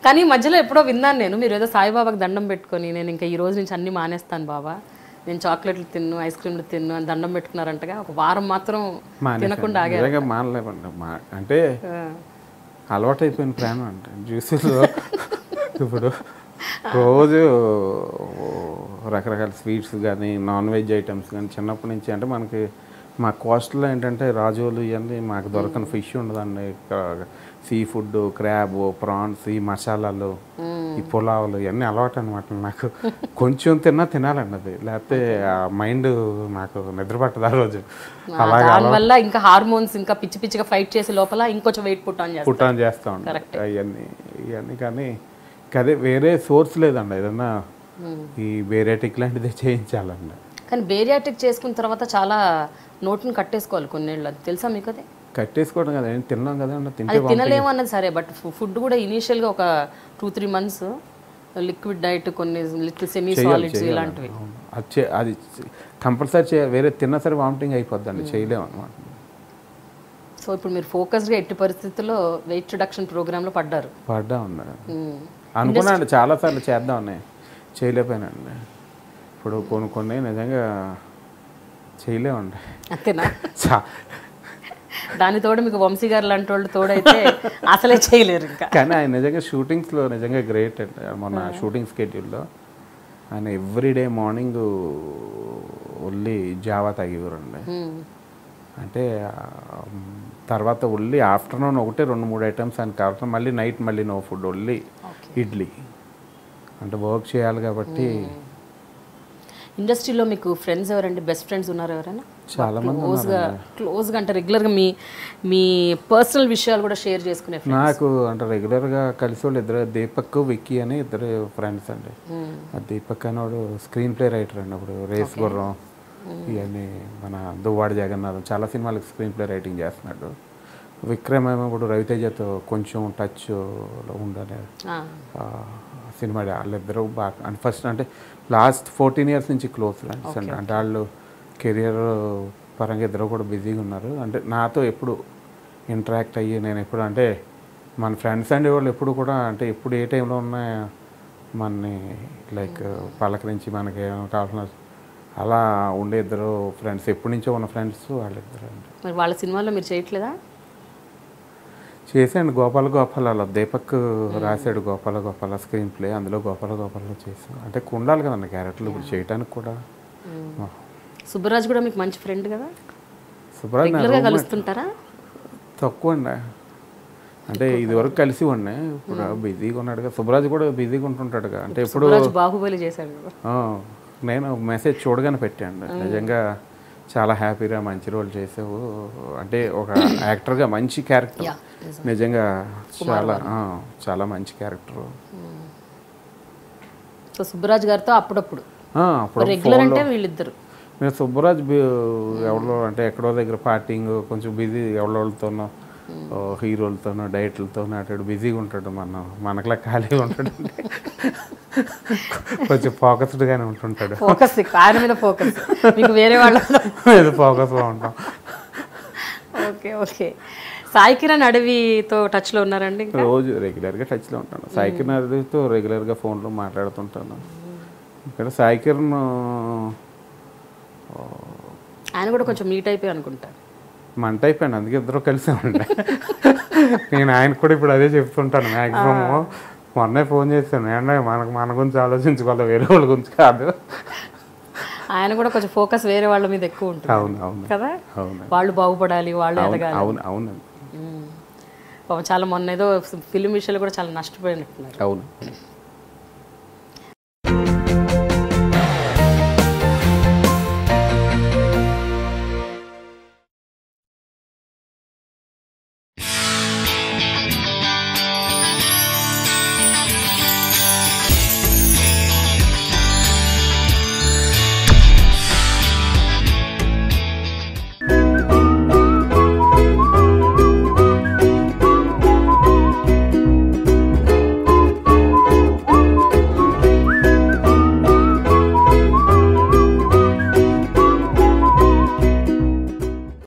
కానీ మధ్యలో ఎప్పుడో విన్నాను నేను, మీరు ఏదో సాయిబాబాకి దండం పెట్టుకొని నేను ఇంకా ఈ రోజు నుంచి అన్నీ మానేస్తాను బాబా, నేను చాక్లెట్లు తిన్ను, ఐస్ క్రీమ్లు తిన్ను అని దండం పెట్టుకున్నారంటగా. ఒక వారం మాత్రం తినకుండా ఆగారు. మానలేమండి. అంటే అలవాటు అయిపోయిన ప్రాణం అంటే జ్యూసులు. ఇప్పుడు రోజు రకరకాల స్వీట్స్ కానీ నాన్ వెజ్ ఐటమ్స్ కానీ చిన్నప్పటి నుంచి అంటే మనకి మా కోస్టల్లో ఏంటంటే రాజులు ఇవన్నీ మాకు దొరకని ఫిష్ ఉండదండి. సీ ఫుడ్, క్రాబ్, ప్రాన్స్, ఈ మసాలాలు, ఈ పులావులు ఇవన్నీ అలవాటు అనమాట. నాకు కొంచెం తినాలండి అది, లేకపోతే ఆ మైండ్ నాకు నిద్ర పట్టదు ఆ రోజు. దానివల్ల ఇంకా హార్మోన్స్ ఇంకా పిచ్చి పిచ్చిగా ఫైట్ చేసే లోపల ఇంకొంచెం వెయిట్ పుట్ ఆన్ చేస్తా ఉంటాం ఇవన్నీ. కానీ అదే వేరే సోర్స్ లేదండి. ఏదన్నా ఈ బేరియాటిక్ లాంటిది చేయించాలండి. కానీ బేరియాటిక్ చేసుకున్న తర్వాత చాలా నోట్ని కట్టేసుకోవాలి కొన్నేళ్ళు, అది తెలుసా మీకు? అది కట్టేసుకోవడం కదా, తిన్నాం కదా, అది తినలేము అన్నది సరే, బట్ ఫుడ్ కూడా ఇనీషియల్గా ఒక 2-3 months లిక్విడ్ డైట్, కొన్ని సెమీ సాలిడ్స్ ఇలాంటివి అది కంపల్సరీ చేయాలి. వేరే తిన్నా సరే వామిటింగ్ అయిపోద్దండి, చేయలేము అనమాట. సో ఇప్పుడు మీరు ఫోకస్గా ఎట్టి పరిస్థితుల్లో వెయిట్ రిడక్షన్ ప్రోగ్రాంలో పడ్డా ఉన్నాడు. అనుకున్నాను చాలాసార్లు చేద్దామని, చేయలేకపోయానండి. ఇప్పుడు కొన్ని నిజంగా చేయలేమండి. అంతేనా? దానితోడు మీకు వంశీ గారు లాంటి వాళ్ళు తోడైతే అసలే చేయలేరు ఇంకా. కానీ ఆయన నిజంగా షూటింగ్స్లో నిజంగా గ్రేట్ అండి. మొన్న షూటింగ్ స్కెడ్యూల్లో ఆయన ఎవ్రీడే మార్నింగ్ ఓన్లీ జావా తాగేవారండి. అంటే తర్వాత ఓన్లీ ఆఫ్టర్నూన్ ఒకటే 2-3 ఐటమ్స్ ఆయన కావాలి, మళ్ళీ నైట్ మళ్ళీ నో ఫుడ్, ఓన్లీ ఇడ్లీ. అంటే వర్క్ చేయాలి కాబట్టి. ఇండస్ట్రీలో మీకు ఫ్రెండ్స్ ఎవరండి, బెస్ట్ ఫ్రెండ్స్ ఉన్నారు ఎవరైనా? చాలా మంది క్లోజ్గా అంటే రెగ్యులర్గా మీ పర్సనల్ విషయాలు కూడా షేర్ చేసుకునే నాకు అంటే రెగ్యులర్గా కలిసి వాళ్ళు ఇద్దరు, దీపక్, విక్కీ అని ఇద్దరు ఫ్రెండ్స్ అండి. దీపక్ అని వాడు స్క్రీన్ ప్లే రైటర్ అండి. అప్పుడు రేస్ గుర్రం ఇవన్నీ, మన దువ్వాడ జగన్నాథం చాలా సినిమాలకు స్క్రీన్ ప్లే రైటింగ్ చేస్తున్నాడు. విక్రమ్ ఏమో ఇప్పుడు రవితేజతో కొంచెం టచ్లో ఉండనే సినిమా. వాళ్ళిద్దరూ బాగా అంటే ఫస్ట్ అంటే లాస్ట్ 14 years నుంచి క్లోజ్ ఫ్రెండ్స్ అండి. అంటే వాళ్ళు కెరియర్ పరంగా ఇద్దరు కూడా బిజీగా ఉన్నారు. అంటే నాతో ఎప్పుడు ఇంటరాక్ట్ అయ్యి నేను ఎప్పుడు అంటే మన ఫ్రెండ్స్ అండి వాళ్ళు ఎప్పుడు కూడా అంటే ఎప్పుడు ఏ టైంలో ఉన్నా మనని లైక్ పలకరించి మనకి ఏమైనా కావాల్సిన అలా ఉండే ఇద్దరు ఫ్రెండ్స్, ఎప్పటి నుంచో ఉన్న ఫ్రెండ్స్ వాళ్ళిద్దరు అండి. మరి వాళ్ళ సినిమాలో మీరు చేయట్లేదా? చేశాను. గోపాల అలా దీపక్ రాశాడు గోపాల స్క్రీన్ ప్లే, అందులో గోపాలలో చేసాను. అంటే ఉండాలి కదండి క్యారెక్టర్లు ఇప్పుడు చేయడానికి కూడా. సుబ్బరాజ్ కూడా మీకు మంచి ఫ్రెండ్ కదా? సుబ్బరాజ్ కలుస్తుంటారా? తక్కువ అండి. అంటే ఇది వరకు కలిసి ఉన్నాయి, ఇప్పుడు బిజీగా ఉన్నాడుగా. సుబ్బరాజ్ కూడా బిజీగా ఉంటుంటాడుగా. అంటే ఇప్పుడు బాహుబలి చేశాడు. నేను మెసేజ్ చూడగానే పెట్టాను, నిజంగా చాలా హ్యాపీగా మంచి రోల్ చేసావు. అంటే ఒక యాక్టర్గా మంచి క్యారెక్టర్, నిజంగా చాలా మంచి క్యారెక్టర్. సో సుబ్బరాజ్ గారితో అప్పుడప్పుడు రెగ్యులర్ అంటే వీళ్ళిద్దరు. నేను సుబ్బరాజ్ ఎవరో అంటే ఎక్కడో దగ్గర పార్టీంగ్ కొంచెం బిజీ, ఎవరితోనో హీరోలతోనో డైట్లతోనో అటు బిజీగా ఉంటాడు. మనకులా ఖాళీగా ఉంటాడు, కొంచెం ఫోకస్డ్గానే ఉంటుంటాడు. ఫోకస్ ఆయన మీద ఫోకస్, మీకు వేరే వాళ్ళ మీద ఫోకస్గా ఉంటాం. ఓకే. సాయి కిరణ్ అడవితో టచ్లో ఉన్నారండి? రోజు రెగ్యులర్గా టచ్లో ఉంటాను. సాయి కిరణ్ అడవితో రెగ్యులర్గా ఫోన్లో మాట్లాడుతుంటాను. ఇక్కడ సాయి కిరణ్ ఆయన కూడా కొంచెం మీట్ అయిపోయి అనుకుంటారు. మంట అయిపోయాను, అందుకే ఇద్దరు కలిసి ఉండే. నేను ఆయనకు కూడా ఇప్పుడు అదే చెప్తుంటాను మ్యాక్సిమమ్. మొన్నే ఫోన్ చేశాను, ఏంటంటే మన గురించి ఆలోచించుకోవాలి, వేరే వాళ్ళ గురించి కాదు. ఆయన కూడా కొంచెం ఫోకస్ వేరే వాళ్ళ మీద ఎక్కువ ఉంటుంది. అవును కదా, వాళ్ళు బాగుపడాలి, వాళ్ళు ఎదగాలి. అవునండి. చాలా మొన్న ఏదో ఫిల్మ్ విషయాలు కూడా చాలా నష్టపోయినట్టున్నారు. అవును.